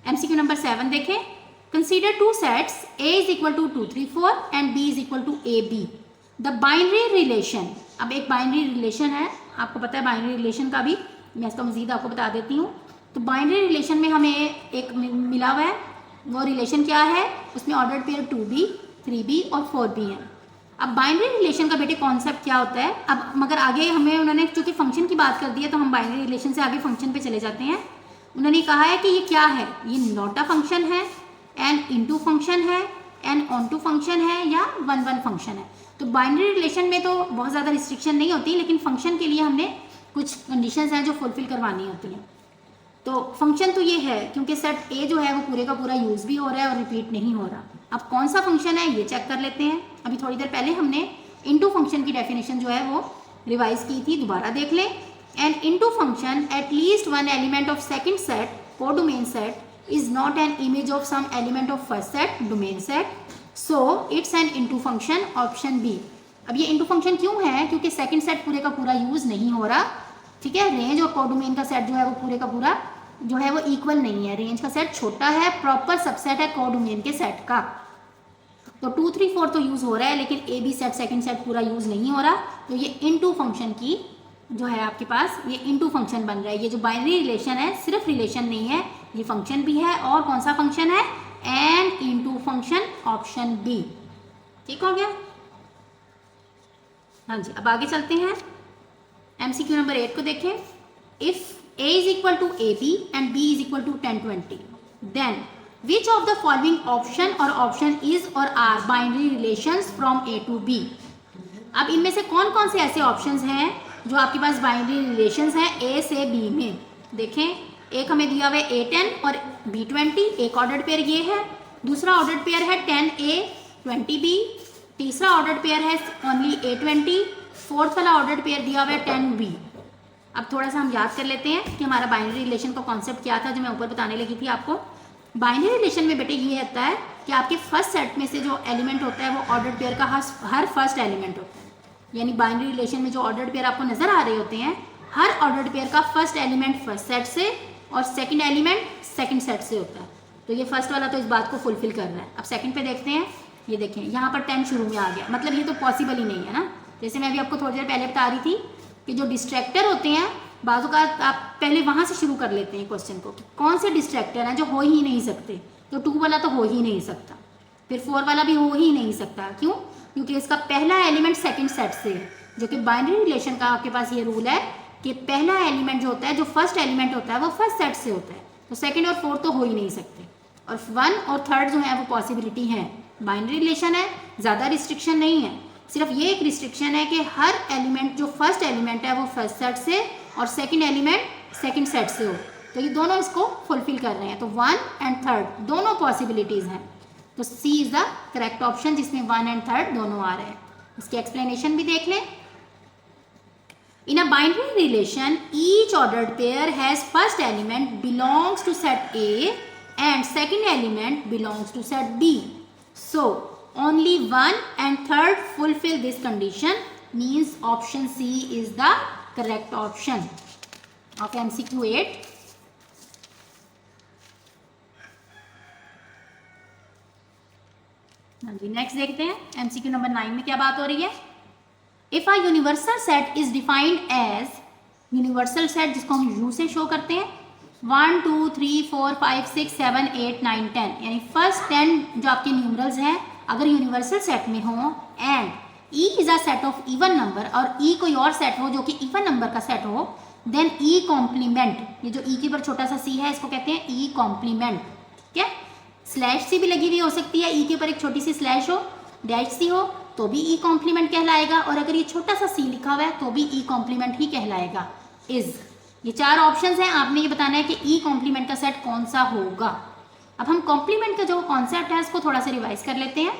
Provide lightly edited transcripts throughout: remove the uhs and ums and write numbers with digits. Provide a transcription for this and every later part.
MCQ number 7 देखें, consider two sets A is equal to 2 3 4 and B is equal to AB। The binary relation, अब एक binary relation है, आपको पता है बाइनरी रिलेशन का भी, मैं इसका मजीद आपको बता देती हूँ। तो बाइनरी रिलेशन में हमें एक मिला हुआ है, वो रिलेशन क्या है, उसमें ऑर्डर्ड पेयर 2B 3B और 4B है। अब बाइनरी रिलेशन का बेटे कॉन्सेप्ट क्या होता है, अब मगर आगे हमें उन्होंने चूंकि फंक्शन की बात कर दी है तो हम बाइनरी रिलेशन से आगे फंक्शन पे चले जाते हैं। उन्होंने कहा है कि ये क्या है, ये नॉट अ फंक्शन है, एन इनटू फंक्शन है, एन ऑन टू फंक्शन है या वन वन फंक्शन है। तो बाइनरी रिलेशन में तो बहुत ज़्यादा रिस्ट्रिक्शन नहीं होती, लेकिन फंक्शन के लिए हमने कुछ कंडीशंस हैं जो फुलफिल करवानी होती हैं। तो फंक्शन तो ये है क्योंकि सेट ए जो है वो पूरे का पूरा यूज़ भी हो रहा है और रिपीट नहीं हो रहा। अब कौन सा फंक्शन है ये चेक कर लेते हैं। अभी थोड़ी देर पहले हमने इनटू फंक्शन की डेफिनेशन जो है वो रिवाइज की थी, दोबारा देख लें। An into function at least one element of second set codomain set is not an image of some element of first set domain set, so it's an into function, option B. अब ये into function क्यों है, क्योंकि second set पूरे का पूरा use नहीं हो रहा, ठीक है। रेंज और कोडोमेन का सेट जो है वो पूरे का पूरा जो है वो इक्वल नहीं है, रेंज का सेट छोटा है, प्रॉपर सबसेट है कोडोमेन के सेट का। तो 2 3 4 तो यूज हो रहा है, लेकिन A B set second set पूरा यूज नहीं हो रहा। तो ये इनटू फंक्शन की जो है आपके पास ये इनटू फंक्शन बन रहा है। ये जो बाइनरी रिलेशन है सिर्फ रिलेशन नहीं है, ये फंक्शन भी है। और कौन सा फंक्शन है, an into function, option B. ठीक हो गया, हाँ जी। अब आगे चलते हैं, MCQ नंबर 8 को देखें। If A is equal to AB and B is equal to 10 20, then which of the following option or option is or are binary relations from A to B? अब इनमें से कौन कौन से ऐसे ऑप्शंस हैं जो आपके पास बाइनरी रिलेशंस हैं A से B में। देखें, एक हमें दिया हुआ है A10 और B20, एक ऑर्डर्ड पेयर ये है। दूसरा ऑर्डर्ड पेयर है 10A 20B, तीसरा ऑर्डर्ड पेयर है ओनली A20, फोर्थ वाला ऑर्डर्ड पेयर दिया हुआ है 10B। अब थोड़ा सा हम याद कर लेते हैं कि हमारा बाइनरी रिलेशन का कॉन्सेप्ट क्या था, जो मैं ऊपर बताने लगी थी आपको। बाइनरी रिलेशन में बेटे ये होता है कि आपके फर्स्ट सेट में से जो एलिमेंट होता है वो ऑर्डर्ड पेयर का हर फर्स्ट एलिमेंट होता है। यानी बाइनरी रिलेशन में जो ऑर्डर्ड पेयर आपको नजर आ रहे होते हैं, हर ऑर्डर्ड पेयर का फर्स्ट एलिमेंट फर्स्ट सेट से और सेकेंड एलिमेंट सेकेंड सेट से होता है। तो ये फर्स्ट वाला तो इस बात को फुलफिल कर रहा है। अब सेकेंड पे देखते हैं, ये देखें यहाँ पर 10 शुरू में आ गया, मतलब ये तो पॉसिबल ही नहीं है ना। जैसे मैं अभी आपको थोड़ी देर पहले बता रही थी कि जो डिस्ट्रैक्टर होते हैं, बाजू का आप पहले वहाँ से शुरू कर लेते हैं क्वेश्चन को कि कौन से डिस्ट्रैक्टर हैं जो हो ही नहीं सकते। तो 2 वाला तो हो ही नहीं सकता, फिर 4 वाला भी हो ही नहीं सकता। क्यों, क्योंकि इसका पहला एलिमेंट सेकंड सेट से है, जो कि बाइनरी रिलेशन का आपके पास ये रूल है कि पहला एलिमेंट जो होता है, जो फर्स्ट एलिमेंट होता है वो फर्स्ट सेट से होता है। तो सेकेंड और फोर्थ तो हो ही नहीं सकते, और 1 और 3 जो है वो पॉसिबिलिटी है। बाइनरी रिलेशन है, ज़्यादा रिस्ट्रिक्शन नहीं है, सिर्फ ये एक रिस्ट्रिक्शन है कि हर एलिमेंट जो फर्स्ट एलिमेंट है वो फर्स्ट सेट से और सेकंड एलिमेंट सेकंड सेट से हो। तो ये दोनों इसको फुलफिल कर रहे हैं। तो 1 एंड 3 दोनों पॉसिबिलिटीज़ हैं। तो C is the correct option, जिसमें 1 एंड 3 दोनों आ रहे हैं। इसकी एक्सप्लेनेशन भी देख लें। In a binary relation each ordered pair has first element belongs to set A and second element belongs to set B. So only 1 and 3 fulfill this condition, means option C is the correct option of MCQ 8. हाँ जी, next देखते हैं MCQ number 9 में क्या बात हो रही है। If a universal set is defined as, universal set जिसको हम U से शो करते हैं, 1 2 3 4 5 6 7 8 9 10, यानी फर्स्ट 10 जो आपके न्यूमरल्स हैं अगर यूनिवर्सल सेट में हो, and E is a set of even number, और E कोई और सेट हो जो कि इवन नंबर का सेट हो, देन E कॉम्प्लीमेंट, ये जो E के ऊपर छोटा सा C है इसको कहते हैं E कॉम्प्लीमेंट। ठीक है, स्लैश सी भी लगी हुई हो सकती है, E के ऊपर एक छोटी सी स्लैश हो, डैश सी हो तो भी E कॉम्प्लीमेंट कहलाएगा, और अगर ये छोटा सा C लिखा हुआ है तो भी E कॉम्प्लीमेंट ही कहलाएगा। इज, ये 4 ऑप्शंस हैं, आपने ये बताना है कि E कॉम्प्लीमेंट का सेट कौन सा होगा। अब हम कॉम्प्लीमेंट का जो कॉन्सेप्ट है इसको थोड़ा सा रिवाइज कर लेते हैं।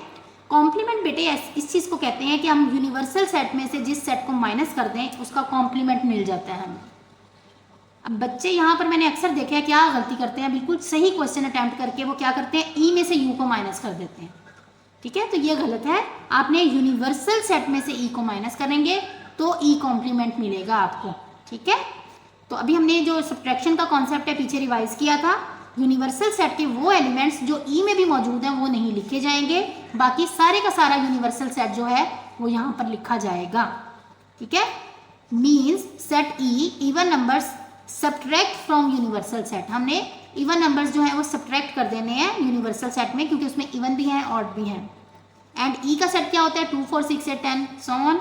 कॉम्प्लीमेंट बेटे इस चीज़ को कहते हैं कि हम यूनिवर्सल सेट में से जिस सेट को माइनस कर दें उसका कॉम्प्लीमेंट मिल जाता है हमें। अब बच्चे यहाँ पर मैंने अक्सर देखा है क्या गलती करते हैं, बिल्कुल सही क्वेश्चन अटैम्प्ट करके वो क्या करते हैं, ई में से यू को माइनस कर देते हैं। ठीक है, तो ये गलत है। आपने यूनिवर्सल सेट में से ई को माइनस करेंगे तो ई कॉम्प्लीमेंट मिलेगा आपको। ठीक है, तो अभी हमने जो सब्ट्रैक्शन का कॉन्सेप्ट है पीछे रिवाइज किया था, यूनिवर्सल सेट के वो एलिमेंट्स जो ई में भी मौजूद हैं वो नहीं लिखे जाएंगे, बाकी सारे का सारा यूनिवर्सल सेट जो है वो यहाँ पर लिखा जाएगा। ठीक है, means set E even numbers subtract from universal set, हमने इवन नंबर्स जो है वो सब्ट्रैक्ट कर देने हैं यूनिवर्सल सेट में, क्योंकि उसमें इवन भी हैं ऑड भी हैं। एंड ई का सेट क्या होता है 2 4 6 8 10 so on.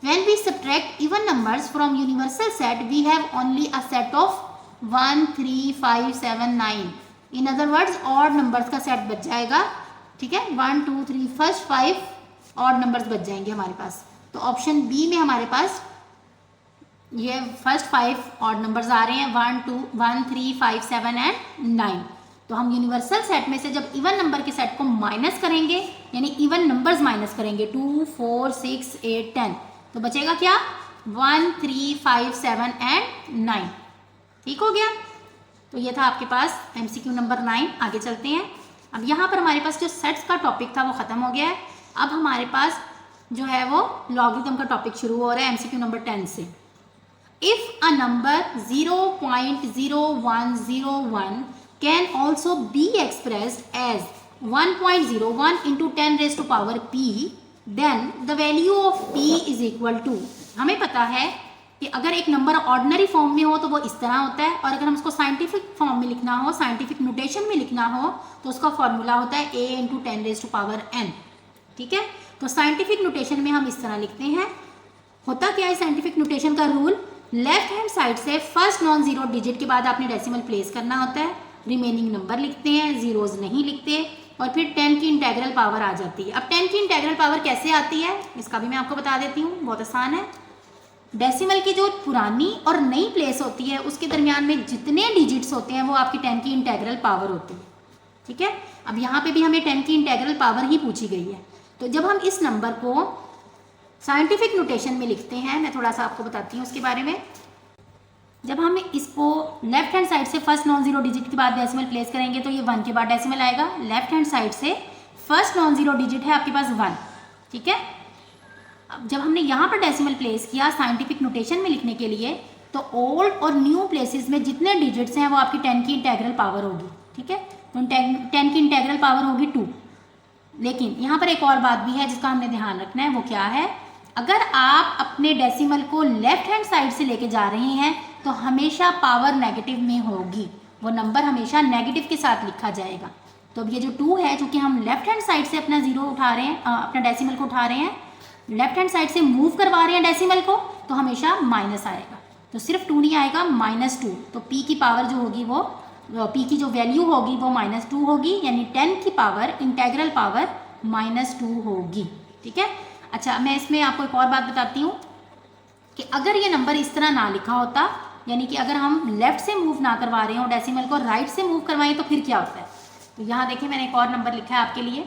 When we subtract even numbers from universal set we have only a set of 1 3 5 7 9, in other words odd numbers का सेट बच जाएगा। ठीक है, 1 2 3 फर्स्ट 5 ऑड नंबर्स बच जाएंगे हमारे पास। तो ऑप्शन बी में हमारे पास ये फर्स्ट 5 ऑड नंबर्स आ रहे हैं 1 3 5 7 एंड 9। तो हम यूनिवर्सल सेट में से जब इवन नंबर के सेट को माइनस करेंगे, यानी इवन नंबर्स माइनस करेंगे 2 4 6 8 10, तो बचेगा क्या 1 3 5 7 एंड 9। ठीक हो गया, तो ये था आपके पास MCQ नंबर 9। आगे चलते हैं। अब यहाँ पर हमारे पास जो सेट्स का टॉपिक था वो ख़त्म हो गया है। अब हमारे पास जो है वो लॉगरिथम का टॉपिक शुरू हो रहा है MCQ नंबर 10 से। If a number 0.0101 can also be expressed as 1.01 into 10 raised to power p, then the value of p is equal to, हमें पता है कि अगर एक नंबर ऑर्डिनरी फॉर्म में हो तो वो इस तरह होता है, और अगर हम उसको साइंटिफिक फॉर्म में लिखना हो, साइंटिफिक नोटेशन में लिखना हो, तो उसका फॉर्मूला होता है a into 10 raise to power n। ठीक है, तो साइंटिफिक नोटेशन में हम इस तरह लिखते हैं। होता क्या है साइंटिफिक नोटेशन का रूल, लेफ्ट हैंड साइड से फर्स्ट नॉन जीरो डिजिट के बाद आपने डेसिमल प्लेस करना होता है, रिमेनिंग नंबर लिखते हैं, जीरोज नहीं लिखते, और फिर 10 की इंटेग्रल पावर आ जाती है। अब 10 की इंटेग्रल पावर कैसे आती है इसका भी मैं आपको बता देती हूँ, बहुत आसान है। डेसिमल की जो पुरानी और नई प्लेस होती है उसके दरमियान में जितने डिजिट्स होते हैं वो आपकी 10 की इंटेग्रल पावर होती है। ठीक है, अब यहाँ पे भी हमें 10 की इंटेग्रल पावर ही पूछी गई है। तो जब हम इस नंबर को साइंटिफिक नोटेशन में लिखते हैं, मैं थोड़ा सा आपको बताती हूँ उसके बारे में। जब हम इसको लेफ्ट हैंड साइड से फर्स्ट नॉन जीरो डिजिट के बाद डेसिमल प्लेस करेंगे तो ये 1 के बाद डेसिमल आएगा। लेफ्ट हैंड साइड से फर्स्ट नॉन जीरो डिजिट है आपके पास 1। ठीक है, अब जब हमने यहाँ पर डेसिमल प्लेस किया साइंटिफिक नोटेशन में लिखने के लिए, तो ओल्ड और न्यू प्लेसेस में जितने डिजिट्स हैं वो आपकी 10 की इंटेग्रल पावर होगी। ठीक है, तो 10 की इंटेग्रल पावर होगी 2। लेकिन यहाँ पर एक और बात भी है जिसका हमने ध्यान रखना है, वो क्या है, अगर आप अपने डेसिमल को लेफ्ट हैंड साइड से लेके जा रहे हैं तो हमेशा पावर नेगेटिव में होगी, वो नंबर हमेशा नेगेटिव के साथ लिखा जाएगा। तो अब ये जो 2 है, चूँकि हम लेफ्ट हैंड साइड से अपना जीरो उठा रहे हैं, अपना डेसिमल को उठा रहे हैं, लेफ्ट हैंड साइड से मूव करवा रहे हैं डेसिमल को, तो हमेशा माइनस आएगा। तो सिर्फ 2 नहीं आएगा, -2। तो p की पावर जो होगी वो p की जो वैल्यू होगी वो -2 होगी, यानी 10 की पावर इंटेग्रल पावर -2 होगी। ठीक है, अच्छा मैं इसमें आपको एक और बात बताती हूँ कि अगर ये नंबर इस तरह ना लिखा होता, यानी कि अगर हम लेफ्ट से मूव ना करवा रहे हो डेसिमल को, राइट से मूव करवाएं, तो फिर क्या होता है। तो यहाँ देखिए मैंने एक और नंबर लिखा है आपके लिए।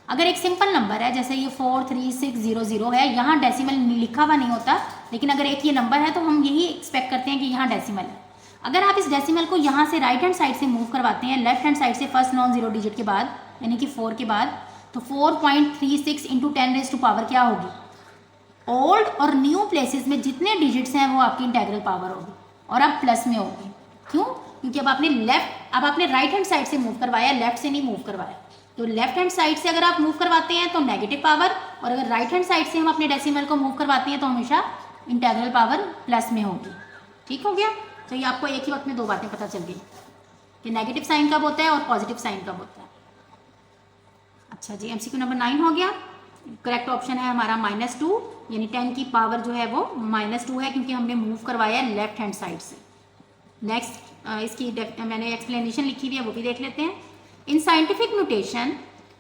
अगर एक सिंपल नंबर है जैसे ये 43600 है, यहाँ डेसिमल लिखा हुआ नहीं होता, लेकिन अगर एक ये नंबर है तो हम यही एक्सपेक्ट करते हैं कि यहाँ डेसिमल है। अगर आप इस डेसिमल को यहाँ से राइट हैंड साइड से मूव करवाते हैं लेफ्ट हैंड साइड से फर्स्ट नॉन जीरो डिजिट के बाद, यानी कि 4 के बाद, तो 4.36 इंटू 10 रेज टू पावर क्या होगी, ओल्ड और न्यू प्लेसेस में जितने डिजिट्स हैं वो आपकी इंटेग्रल पावर होगी, और अब प्लस में होगी। क्यों, क्योंकि अब आपने राइट हैंड साइड से मूव करवाया, लेफ्ट से नहीं मूव करवाया। तो लेफ्ट हैंड साइड से अगर आप मूव करवाते हैं तो नेगेटिव पावर, और अगर राइट हैंड साइड से हम अपने डेसिमल को मूव करवाते हैं तो हमेशा इंटेग्रल पावर प्लस में होगी। ठीक हो गया, तो ये आपको एक ही वक्त में 2 बातें पता चल गई कि नेगेटिव साइन कब होता है और पॉजिटिव साइन कब होता है। अच्छा जी, MCQ नंबर 9 हो गया। करेक्ट ऑप्शन है हमारा -2, यानी 10 की पावर जो है वो -2 है, क्योंकि हमने मूव करवाया लेफ्ट हैंड साइड से। नेक्स्ट इसकी मैंने एक्सप्लेनेशन लिखी हुई है, वो भी देख लेते हैं। In scientific notation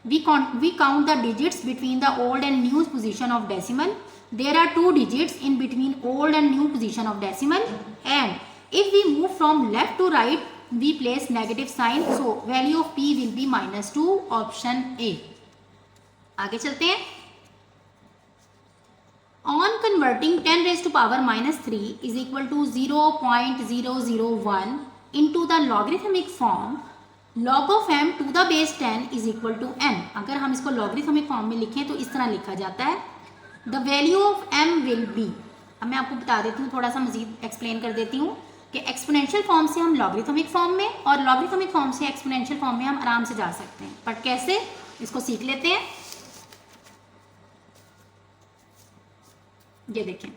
we count the digits between the old and new position of decimal. There are 2 digits in between old and new position of decimal, and if we move from left to right we place negative sign, so value of p will be -2, option A। आगे चलते हैं। On converting 10 raised to power -3 is equal to 0.001 into the logarithmic form, log of m to the base 10 is equal to n। अगर हम इसको logarithmic form में लिखें तो इस तरह लिखा जाता है, the value of m will be, अब मैं आपको बता देती हूँ, थोड़ा सा मजीद एक्सप्लेन कर देती हूँ। कि एक्सपोनेंशियल फॉर्म से हम लॉगरिथमिक फॉर्म में और लॉगरिथमिक फॉर्म से एक्सपोनेंशियल फॉर्म में हम आराम से जा सकते हैं, बट कैसे, इसको सीख लेते हैं। ये देखें,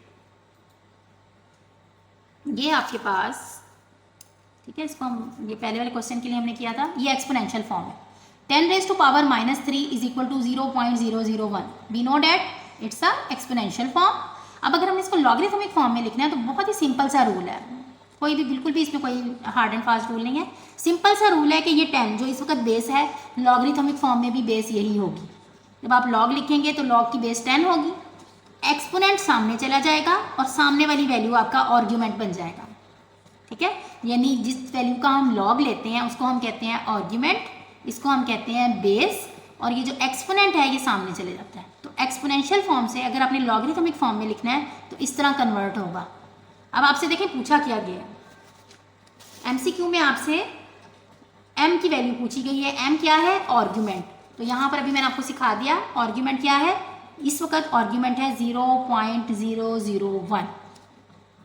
ये आपके पास, ठीक है, इसको हम, ये पहले वाले क्वेश्चन के लिए हमने किया था, ये एक्सपोनेंशियल फॉर्म है। 10 raised to power -3 is equal to 0.001। We know that it's a exponential form. अब अगर हमने इसको लॉगरिथमिक फॉर्म में लिखना है तो बहुत ही सिंपल सा रूल है, कोई भी, बिल्कुल भी इसमें कोई हार्ड एंड फास्ट रूल नहीं है। सिंपल सा रूल है कि ये 10 जो इस वक्त बेस है, लॉगरिथमिक फॉर्म में भी बेस यही होगी। जब आप लॉग लिखेंगे तो लॉग की बेस 10 होगी, एक्सपोनेंट सामने चला जाएगा और सामने वाली वैल्यू आपका आर्ग्यूमेंट बन जाएगा, ठीक है। यानी जिस वैल्यू का हम लॉग लेते हैं उसको हम कहते हैं आर्ग्यूमेंट, इसको हम कहते हैं बेस, और ये जो एक्सपोनेंट है ये सामने चले जाता है। तो एक्सपोनेंशियल फॉर्म से अगर आपने लॉगरिथमिक फॉर्म में लिखना है तो इस तरह कन्वर्ट होगा। अब आपसे देखें पूछा क्या गया है, एमसीक्यू में आपसे m की वैल्यू पूछी गई है। m क्या है, आर्ग्यूमेंट। तो यहाँ पर अभी मैंने आपको सिखा दिया आर्ग्यूमेंट क्या है। इस वक्त आर्ग्यूमेंट है 0.001।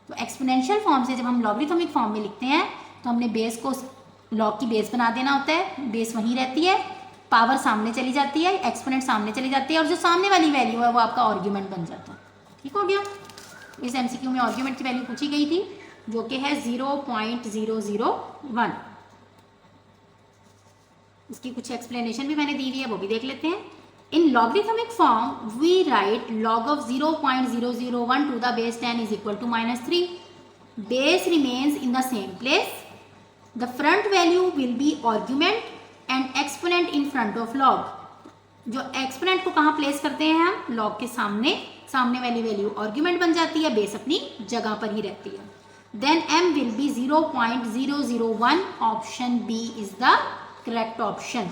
तो एक्सपोनेंशियल फॉर्म से जब हम लॉगरिथमिक फॉर्म में लिखते हैं तो हमने बेस को लॉग की बेस बना देना होता है, बेस वहीं रहती है, पावर सामने चली जाती है, एक्सपोनेंट सामने चली जाती है, और जो सामने वाली वैल्यू है वो आपका आर्ग्यूमेंट बन जाता है। ठीक हो गया। इस एमसीक्यू में आर्ग्यूमेंट की वैल्यू पूछी गई थी जो कि है 0.001। इसकी कुछ एक्सप्लेनेशन भी मैंने दी हुई है, वो भी देख लेते हैं। In logarithmic form we write log of 0.001 to the base 10 is equal to -3. Base remains in the same place. The front value will be argument and exponent in front of log. जो exponent को कहाँ place करते हैं हम, log के सामने, सामने वाली वैल्यू आर्ग्यूमेंट बन जाती है, बेस अपनी जगह पर ही रहती है। Then m will be 0.001. Option B is the correct option.